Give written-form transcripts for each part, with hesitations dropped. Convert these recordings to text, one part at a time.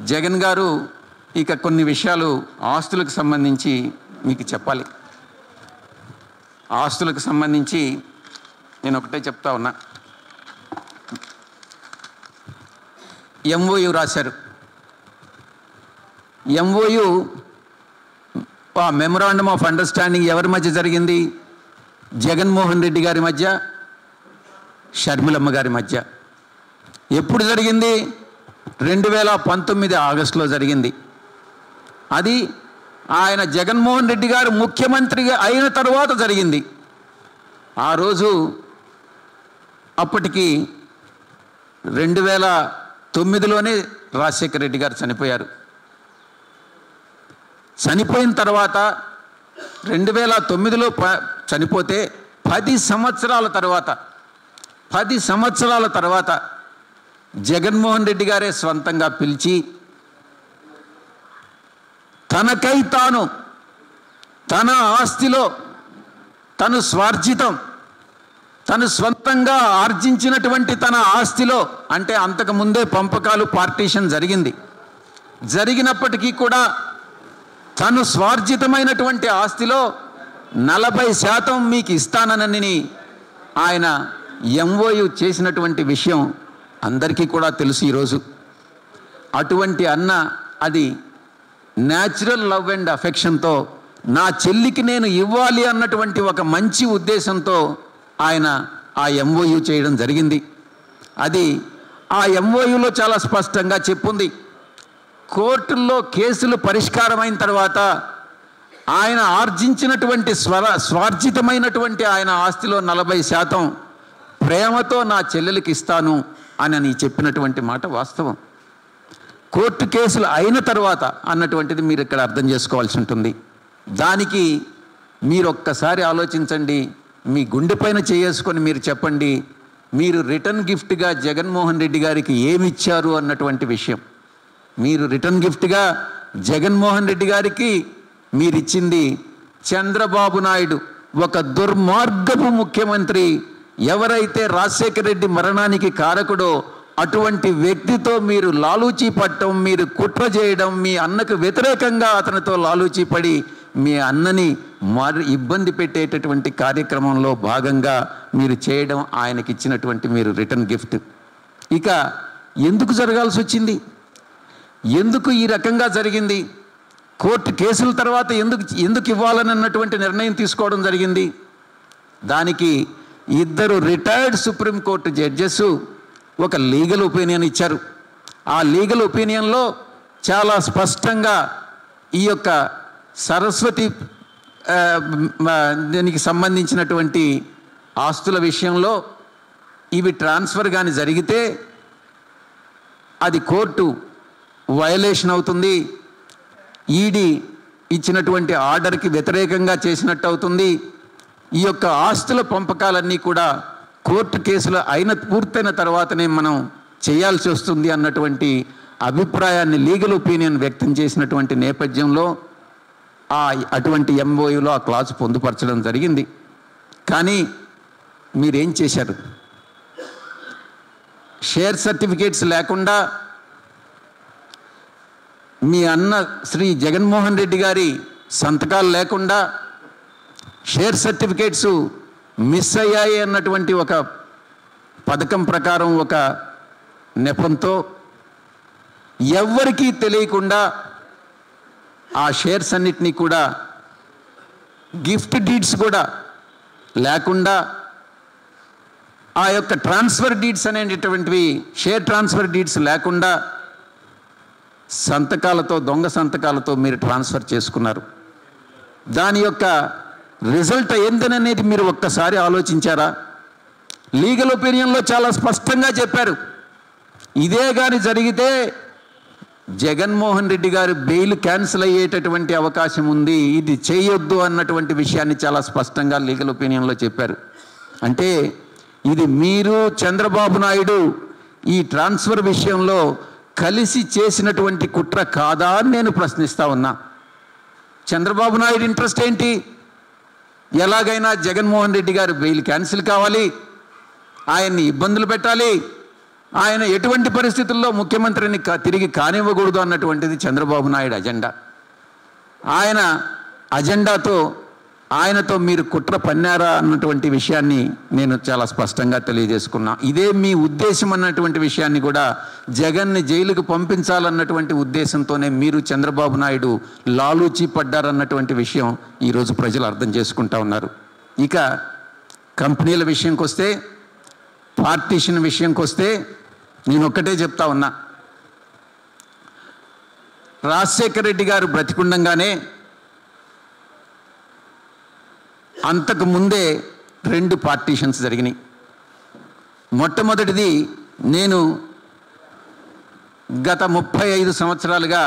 జగన్ గారు ఇక కొన్ని విషయాలు ఆస్తులకు సంబంధించి మీకు చెప్పాలి. ఆస్తులకు సంబంధించి నేను ఒకటే చెప్తా ఉన్నా. ఎంఓయు రాశారు. ఎంఓయు మెమొరాండమ్ ఆఫ్ అండర్స్టాండింగ్ ఎవరి మధ్య జరిగింది? జగన్మోహన్ రెడ్డి గారి మధ్య, షర్మిలమ్మ గారి మధ్య. ఎప్పుడు జరిగింది? 2019 ఆగస్టులో జరిగింది. అది ఆయన జగన్మోహన్ రెడ్డి గారు ముఖ్యమంత్రిగా అయిన తర్వాత జరిగింది. ఆ రోజు అప్పటికి 2009లోనే రాజశేఖర రెడ్డి గారు చనిపోయారు. చనిపోయిన తర్వాత 2009లో చనిపోతే 10 సంవత్సరాల తర్వాత జగన్మోహన్ రెడ్డి గారే స్వంతంగా పిలిచి తనకై తాను తన ఆస్తిలో తను స్వార్జితం తను స్వంతంగా ఆర్జించినటువంటి తన ఆస్తిలో, అంటే అంతకుముందే పంపకాలు పార్టీషన్ జరిగినప్పటికీ కూడా తను స్వార్జితమైనటువంటి ఆస్తిలో 40% మీకు ఇస్తానని ఆయన ఎంఓయు చేసినటువంటి విషయం అందరికీ కూడా తెలుసు. ఈరోజు అటువంటి అన్న అది న్యాచురల్ లవ్ అండ్ అఫెక్షన్తో నా చెల్లికి నేను ఇవ్వాలి అన్నటువంటి ఒక మంచి ఉద్దేశంతో ఆయన ఆ ఎంఓయు చేయడం జరిగింది. అది ఆ ఎంఓయులో చాలా స్పష్టంగా చెప్పుంది. కోర్టుల్లో కేసులు పరిష్కారమైన తర్వాత ఆయన ఆర్జించినటువంటి స్వార్జితమైనటువంటి ఆయన ఆస్తిలో 40% ప్రేమతో నా చెల్లెలకి ఇస్తాను అని చెప్పినటువంటి మాట వాస్తవం. కోర్టు కేసులు అయిన తర్వాత అన్నటువంటిది మీరు ఇక్కడ అర్థం చేసుకోవాల్సి ఉంటుంది. దానికి మీరు ఒక్కసారి ఆలోచించండి. మీ గుండెపైన చేసుకొని మీరు చెప్పండి, మీరు రిటర్న్ గిఫ్ట్గా జగన్మోహన్ రెడ్డి గారికి ఏమి ఇచ్చారు అన్నటువంటి విషయం. మీరు రిటర్న్ గిఫ్ట్గా జగన్మోహన్ రెడ్డి గారికి మీరిచ్చింది చంద్రబాబు నాయుడు, ఒక దుర్మార్గపు ముఖ్యమంత్రి. ఎవరైతే రాజశేఖర రెడ్డి మరణానికి కారకుడో అటువంటి వ్యక్తితో మీరు లాలూచీ పట్టడం, మీరు కుట్ర చేయడం, మీ అన్నకు వ్యతిరేకంగా అతనితో లాలూచీ పడి మీ అన్నని ఇబ్బంది పెట్టేటటువంటి కార్యక్రమంలో భాగంగా మీరు చేయడం ఆయనకి ఇచ్చినటువంటి మీరు రిటర్న్ గిఫ్ట్. ఇక ఎందుకు జరగాల్సి వచ్చింది? ఎందుకు ఈ రకంగా జరిగింది? కోర్టు కేసుల తర్వాత ఎందుకు ఇవ్వాలని అన్నటువంటి నిర్ణయం తీసుకోవడం జరిగింది? దానికి 2 రిటైర్డ్ సుప్రీంకోర్టు జడ్జెస్ ఒక లీగల్ ఒపీనియన్ ఇచ్చారు. ఆ లీగల్ ఒపీనియన్లో చాలా స్పష్టంగా ఈ యొక్క సరస్వతి దీనికి సంబంధించినటువంటి ఆస్తుల విషయంలో ఇవి ట్రాన్స్ఫర్ కానీ జరిగితే అది కోర్టు వయలేషన్ అవుతుంది, ఈడీ ఇచ్చినటువంటి ఆర్డర్కి వ్యతిరేకంగా చేసినట్టు అవుతుంది. ఈ యొక్క ఆస్తుల పంపకాలన్నీ కూడా కోర్టు కేసులు పూర్తయిన తర్వాతనే మనం చేయాల్సి వస్తుంది అన్నటువంటి అభిప్రాయాన్ని లీగల్ ఒపీనియన్ వ్యక్తం చేసినటువంటి నేపథ్యంలో అటువంటి ఎంఓయూలో ఆ క్లాజ్ పొందుపరచడం జరిగింది. కానీ మీరేం చేశారు? షేర్ సర్టిఫికేట్స్ లేకుండా మీ అన్న శ్రీ జగన్మోహన్ రెడ్డి గారి సంతకాలు లేకుండా షేర్ సర్టిఫికేట్స్ మిస్ అయ్యాయి అన్నటువంటి ఒక పథకం ప్రకారం ఒక నెపంతో ఎవ్వరికీ తెలియకుండా ఆ షేర్స్ అన్నిటినీ కూడా గిఫ్ట్ డీడ్స్ కూడా లేకుండా ఆ యొక్క ట్రాన్స్ఫర్ డీడ్స్ అనేటటువంటివి షేర్ ట్రాన్స్ఫర్ డీడ్స్ లేకుండా సంతకాలతో దొంగ సంతకాలతో మీరు ట్రాన్స్ఫర్ చేసుకున్నారు. దాని యొక్క రిజల్ట్ ఏందనేది మీరు ఒక్కసారి ఆలోచించారా? లీగల్ ఒపీనియన్లో చాలా స్పష్టంగా చెప్పారు. ఇదే కానీ జరిగితే జగన్మోహన్ రెడ్డి గారు బెయిల్ క్యాన్సిల్ అయ్యేటటువంటి అవకాశం ఉంది, ఇది చేయొద్దు అన్నటువంటి విషయాన్ని చాలా స్పష్టంగా లీగల్ ఒపీనియన్లో చెప్పారు. అంటే ఇది మీరు చంద్రబాబు నాయుడు ఈ ట్రాన్స్ఫర్ విషయంలో కలిసి చేసినటువంటి కుట్ర కాదా అని నేను ప్రశ్నిస్తా ఉన్నా. చంద్రబాబు నాయుడు ఇంట్రెస్ట్ ఏంటి? ఎలాగైనా జగన్మోహన్ రెడ్డి గారు బెయిల్ క్యాన్సిల్ కావాలి, ఆయన్ని ఇబ్బందులు పెట్టాలి, ఆయన ఎటువంటి పరిస్థితుల్లో ముఖ్యమంత్రిని తిరిగి కానివ్వకూడదు అన్నటువంటిది చంద్రబాబు నాయుడు అజెండా. ఆయన అజెండాతో ఆయనతో మీరు కుట్ర పన్నారా అన్నటువంటి విషయాన్ని నేను చాలా స్పష్టంగా తెలియజేసుకున్నా. ఇదే మీ ఉద్దేశం అన్నటువంటి విషయాన్ని కూడా జగన్ని జైలుకు పంపించాలన్నటువంటి ఉద్దేశంతోనే మీరు చంద్రబాబు నాయుడు లాలూచి పడ్డారన్నటువంటి విషయం ఈరోజు ప్రజలు అర్థం చేసుకుంటా ఉన్నారు. ఇక కంపెనీల విషయంకి వస్తే, పార్టీషన్ విషయంకి వస్తే నేను ఒక్కటే చెప్తా ఉన్నా. రాజశేఖర రెడ్డి గారు బ్రతికుండగానే అంతకు ముందే 2 పార్టీషన్స్ జరిగినాయి. మొట్టమొదటిది, నేను గత 35 సంవత్సరాలుగా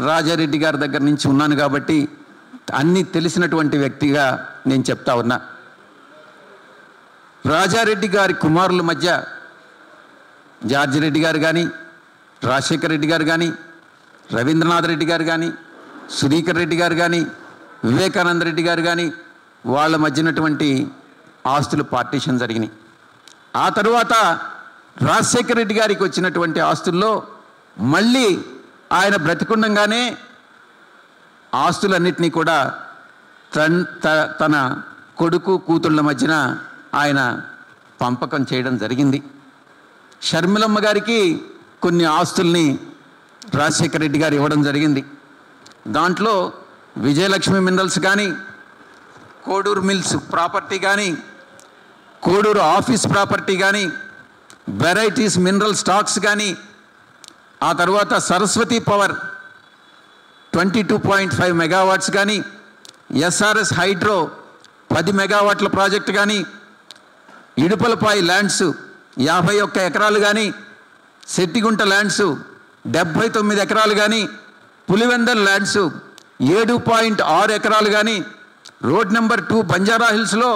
రాజారెడ్డి గారి దగ్గర నుంచి ఉన్నాను కాబట్టి అన్నీ తెలిసినటువంటి వ్యక్తిగా నేను చెప్తా ఉన్నా. రాజారెడ్డి గారి కుమారుల మధ్య జార్జి రెడ్డి గారు కానీ, రాజశేఖర రెడ్డి గారు కానీ, రవీంద్రనాథ్ రెడ్డి గారు కానీ, సుధీకర్ రెడ్డి గారు కానీ, వివేకానంద రెడ్డి గారు కానీ వాళ్ళ మధ్యనటువంటి ఆస్తులు పార్టీషన్ జరిగినాయి. ఆ తరువాత రాజశేఖర రెడ్డి గారికి వచ్చినటువంటి ఆస్తుల్లో మళ్ళీ ఆయన బ్రతికుండగానే ఆస్తులన్నింటినీ కూడా తన కొడుకు కూతుళ్ళ మధ్యన ఆయన పంపకం చేయడం జరిగింది. షర్మిలమ్మ గారికి కొన్ని ఆస్తుల్ని రాజశేఖర రెడ్డి గారు ఇవ్వడం జరిగింది. దాంట్లో విజయలక్ష్మి మినరల్స్ కానీ, కోడూరు మిల్స్ ప్రాపర్టీ కానీ, కోడూరు ఆఫీస్ ప్రాపర్టీ కానీ, వెరైటీస్ మినరల్ స్టాక్స్ కానీ, ఆ తర్వాత సరస్వతి పవర్ 22.5 మెగావాట్స్ కానీ, ఎస్ఆర్ఎస్ హైడ్రో 10 మెగావాట్ల ప్రాజెక్టు కానీ, ఇడుపలపాయి ల్యాండ్స్ 51 ఎకరాలు కానీ, సెట్టిగుంట ల్యాండ్స్ 79 ఎకరాలు కానీ, పులివెందల్ ల్యాండ్స్ 7.6 ఎకరాలు కానీ, రోడ్ నెంబర్ 2 బంజారా హిల్స్లో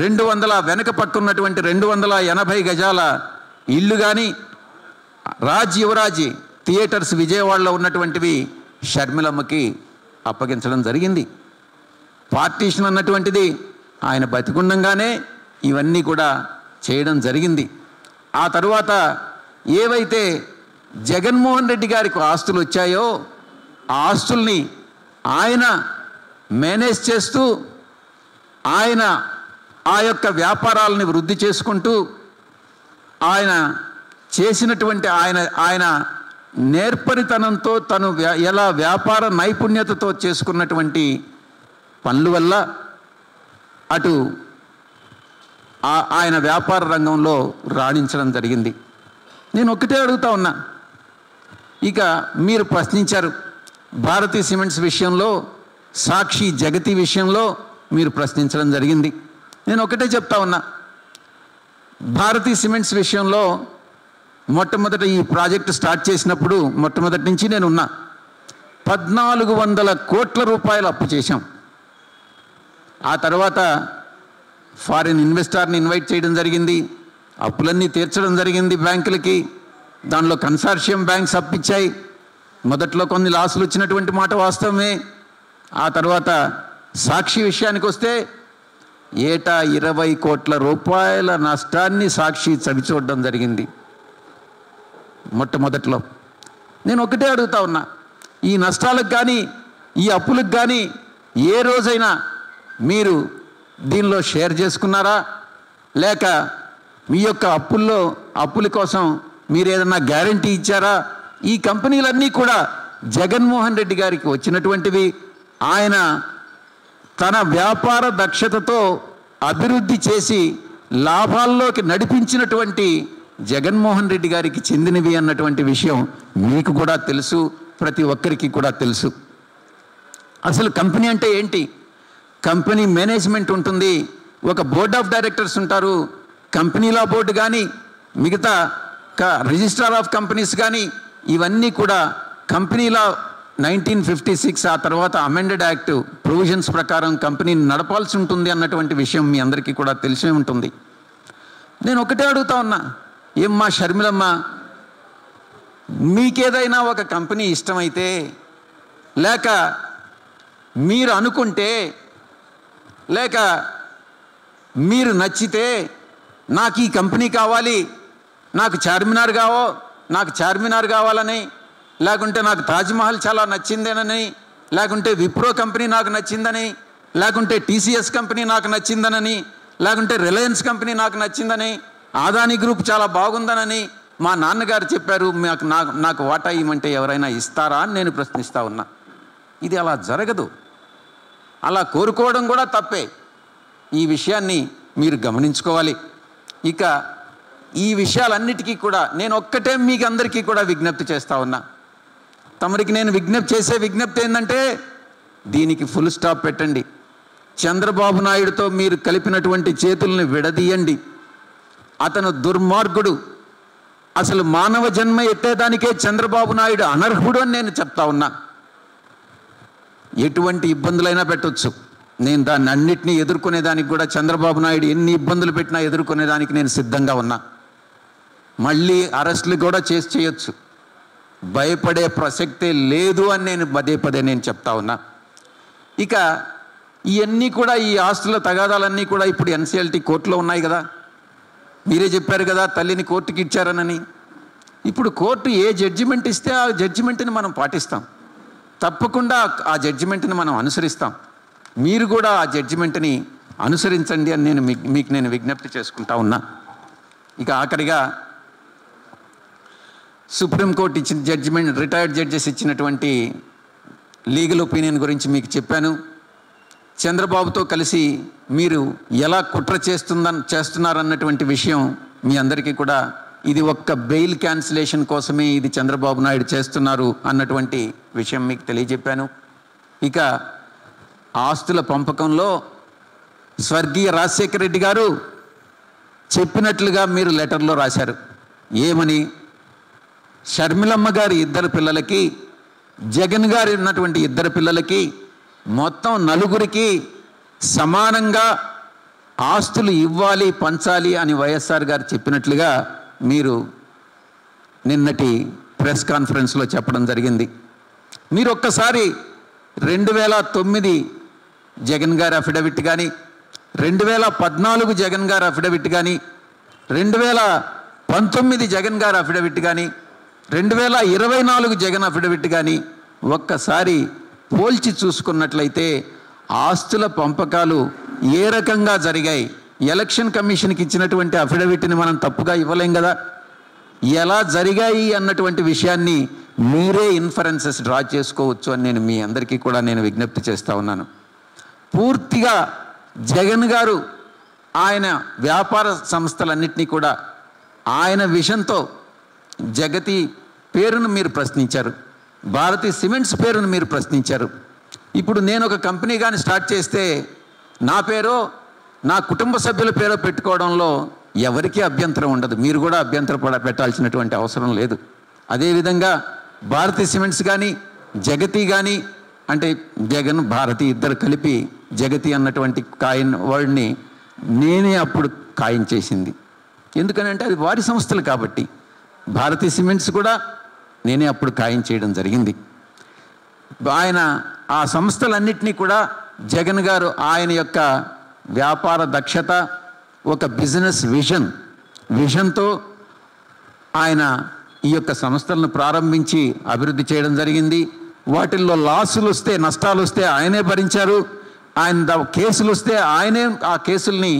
200 వెనక పట్టున్నటువంటి 280 గజాల ఇల్లు కానీ, రాజ్ యువరాజ్ థియేటర్స్ విజయవాడలో ఉన్నటువంటివి షర్మిలమ్మకి అప్పగించడం జరిగింది. పార్టీషన్ అన్నటువంటిది ఆయన బతికుండంగానే ఇవన్నీ కూడా చేయడం జరిగింది. ఆ తరువాత ఏవైతే జగన్మోహన్ రెడ్డి గారికి ఆస్తులు వచ్చాయో ఆ ఆస్తుల్ని ఆయన మేనేజ్ చేస్తూ ఆయన ఆ యొక్క వ్యాపారాలని వృద్ధి చేసుకుంటూ ఆయన చేసినటువంటి ఆయన నేర్పరితనంతో తను ఎలా వ్యాపార నైపుణ్యతతో చేసుకున్నటువంటి పనుల వల్ల అటు ఆయన వ్యాపార రంగంలో రాణించడం జరిగింది. నేను ఒక్కటే అడుగుతా ఉన్నా. ఇక మీరు ప్రశ్నించారు భారతీ సిమెంట్స్ విషయంలో, సాక్షి జగతి విషయంలో మీరు ప్రశ్నించడం జరిగింది. నేను ఒకటే చెప్తా ఉన్నా. భారతీ సిమెంట్స్ విషయంలో మొట్టమొదట ఈ ప్రాజెక్టు స్టార్ట్ చేసినప్పుడు మొట్టమొదటి నుంచి నేను ఉన్నా. 1400 కోట్ల రూపాయలు అప్పు చేశాం. ఆ తర్వాత ఫారిన్ ఇన్వెస్టార్ని ఇన్వైట్ చేయడం జరిగింది. అప్పులన్నీ తీర్చడం జరిగింది బ్యాంకులకి. దానిలో కన్సార్షియం బ్యాంక్స్ అప్పిచ్చాయి. మొదట్లో కొన్ని లాసులు వచ్చినటువంటి మాట వాస్తవమే. ఆ తర్వాత సాక్షి విషయానికి వస్తే ఏటా 20 కోట్ల రూపాయల నష్టాన్ని సాక్షి చవిచూడడం జరిగింది మొట్టమొదట్లో. నేను ఒకటే అడుగుతా ఉన్నా, ఈ నష్టాలకు కానీ ఈ అప్పులకు కానీ ఏ రోజైనా మీరు దీనిలో షేర్ చేసుకున్నారా? లేక మీ యొక్క అప్పుల కోసం మీరు ఏదన్నా గ్యారంటీ ఇచ్చారా? ఈ కంపెనీలన్నీ కూడా జగన్మోహన్ రెడ్డి గారికి వచ్చినటువంటివి. ఆయన తన వ్యాపార దక్షతతో అభివృద్ధి చేసి లాభాల్లోకి నడిపించినటువంటి జగన్మోహన్ రెడ్డి గారికి చెందినవి అన్నటువంటి విషయం మీకు కూడా తెలుసు, ప్రతి ఒక్కరికి కూడా తెలుసు. అసలు కంపెనీ అంటే ఏంటి? కంపెనీ మేనేజ్మెంట్ ఉంటుంది, ఒక బోర్డ్ ఆఫ్ డైరెక్టర్స్ ఉంటారు. కంపెనీల బోర్డు కానీ మిగతా రిజిస్ట్రార్ ఆఫ్ కంపెనీస్ కానీ ఇవన్నీ కూడా కంపెనీల 1956 ఆ తర్వాత అమెండెడ్ యాక్ట్ ప్రొవిజన్స్ ప్రకారం కంపెనీని నడపాల్సి ఉంటుంది అన్నటువంటి విషయం మీ అందరికీ కూడా తెలిసే ఉంటుంది. నేను ఒకటే అడుగుతా ఉన్నా, ఏమ్మా షర్మిలమ్మ, మీకేదైనా ఒక కంపెనీ ఇష్టమైతే లేక మీరు అనుకుంటే లేక మీరు నచ్చితే నాకు ఈ కంపెనీ కావాలి, నాకు చార్మినార్ కావాలని, లేకుంటే నాకు తాజ్మహల్ చాలా నచ్చిందేనని, లేకుంటే విప్రో కంపెనీ నాకు నచ్చిందని, లేకుంటే టీసీఎస్ కంపెనీ నాకు నచ్చిందనని, లేకుంటే రిలయన్స్ కంపెనీ నాకు నచ్చిందని, ఆదాని గ్రూప్ చాలా బాగుందనని మా నాన్నగారు చెప్పారు, నాకు వాటా ఇవ్వమంటే ఎవరైనా ఇస్తారా అని నేను ప్రశ్నిస్తూ ఉన్నా. ఇది అలా జరగదు. అలా కోరుకోవడం కూడా తప్పే. ఈ విషయాన్ని మీరు గమనించుకోవాలి. ఇక ఈ విషయాలన్నిటికీ కూడా నేను ఒక్కటే మీకు అందరికీ కూడా విజ్ఞప్తి చేస్తూ ఉన్నా. తమరికి నేను విజ్ఞప్తి ఏంటంటే, దీనికి ఫుల్ స్టాప్ పెట్టండి. చంద్రబాబు నాయుడుతో మీరు కలిపినటువంటి చేతుల్ని విడదీయండి. అతను దుర్మార్గుడు. అసలు మానవ జన్మ ఎత్తేదానికే చంద్రబాబు నాయుడు అనర్హుడు అని నేను చెప్తా ఉన్నా. ఎటువంటి ఇబ్బందులైనా పెట్టవచ్చు. నేను దాన్ని అన్నిటినీ ఎదుర్కొనేదానికి కూడా, చంద్రబాబు నాయుడు ఎన్ని ఇబ్బందులు పెట్టినా ఎదుర్కొనేదానికి నేను సిద్ధంగా ఉన్నా. మళ్ళీ అరెస్టులు కూడా చేయొచ్చు. భయపడే ప్రసక్తే లేదు అని నేను పదే నేను చెప్తా ఉన్నా. ఇక ఇవన్నీ కూడా, ఈ ఆస్తుల తగాదాలన్నీ కూడా ఇప్పుడు ఎన్సీఎల్టీ కోర్టులో ఉన్నాయి కదా. మీరే చెప్పారు కదా తల్లిని కోర్టుకి ఇచ్చారనని. ఇప్పుడు కోర్టు ఏ జడ్జిమెంట్ ఇస్తే ఆ జడ్జిమెంట్ని మనం పాటిస్తాం. తప్పకుండా ఆ జడ్జిమెంట్ని మనం అనుసరిస్తాం. మీరు కూడా ఆ జడ్జిమెంట్ని అనుసరించండి అని మీకు నేను విజ్ఞప్తి చేసుకుంటా ఉన్నా. ఇక ఆఖరిగా సుప్రీంకోర్టు ఇచ్చిన జడ్జిమెంట్, రిటైర్డ్ జడ్జెస్ ఇచ్చినటువంటి లీగల్ ఒపీనియన్ గురించి మీకు చెప్పాను. చంద్రబాబుతో కలిసి మీరు ఎలా కుట్ర చేస్తున్నారన్నటువంటి విషయం మీ అందరికీ కూడా, ఇది ఒక్క బెయిల్ క్యాన్సిలేషన్ కోసమే ఇది చంద్రబాబు నాయుడు చేస్తున్నారు అన్నటువంటి విషయం మీకు తెలియజెప్పాను. ఇక ఆస్తుల పంపకంలో స్వర్గీయ రాజశేఖర రెడ్డి గారు చెప్పినట్లుగా మీరు లెటర్లో రాశారు. ఏమని? షర్మిలమ్మ గారి 2 పిల్లలకి, జగన్ గారి ఉన్నటువంటి 2 పిల్లలకి, మొత్తం 4 సమానంగా ఆస్తులు ఇవ్వాలి, పంచాలి అని వైఎస్ఆర్ గారు చెప్పినట్లుగా మీరు నిన్నటి ప్రెస్ కాన్ఫరెన్స్లో చెప్పడం జరిగింది. మీరు ఒక్కసారి 2009 జగన్ గారి అఫిడవిట్ కానీ, 2014 జగన్ గారి అఫిడవిట్ కానీ, 2019 జగన్ గారి అఫిడవిట్ కానీ, 2024 జగన్ అఫిడవిట్ కానీ ఒక్కసారి పోల్చి చూసుకున్నట్లయితే ఆస్తుల పంపకాలు ఏ రకంగా జరిగాయి, ఎలక్షన్ కమిషన్కి ఇచ్చినటువంటి అఫిడవిట్ని మనం తప్పుగా ఇవ్వలేం కదా. ఎలా జరిగాయి అన్నటువంటి విషయాన్ని మీరే ఇన్ఫరెన్సెస్ డ్రా చేసుకోవచ్చు అని నేను మీ అందరికీ కూడా నేను విజ్ఞప్తి చేస్తూ ఉన్నాను. పూర్తిగా జగన్ గారు ఆయన వ్యాపార సంస్థలన్నింటినీ కూడా ఆయన విషన్తో, జగతి పేరును మీరు ప్రశ్నించారు, భారతీ సిమెంట్స్ పేరును మీరు ప్రశ్నించారు. ఇప్పుడు నేను ఒక కంపెనీ కానీ స్టార్ట్ చేస్తే నా పేరో నా కుటుంబ సభ్యుల పేరో పెట్టుకోవడంలో ఎవరికీ అభ్యంతరం ఉండదు. మీరు కూడా అభ్యంతరం పెట్టాల్సినటువంటి అవసరం లేదు. అదేవిధంగా భారతీ సిమెంట్స్ కానీ, జగతి కానీ, అంటే జగన్ భారతి ఇద్దరు కలిపి జగతి అన్నటువంటి వర్డ్ని నేనే అప్పుడు ఖాయం చేసింది. ఎందుకనంటే అది వారి సంస్థలు కాబట్టి. భారతీ సిమెంట్స్ కూడా నేనే అప్పుడు ఖాయం చేయడం జరిగింది. ఆయన ఆ సంస్థలన్నింటినీ కూడా జగన్ గారు ఆయన యొక్క వ్యాపార దక్షత, ఒక బిజినెస్ విజన్తో ఆయన ఈ యొక్క సంస్థలను ప్రారంభించి అభివృద్ధి చేయడం జరిగింది. వాటిల్లో లాసులు వస్తే, నష్టాలు వస్తే ఆయనే భరించారు. ఆయన కేసులు వస్తే ఆయనే ఆ కేసుల్ని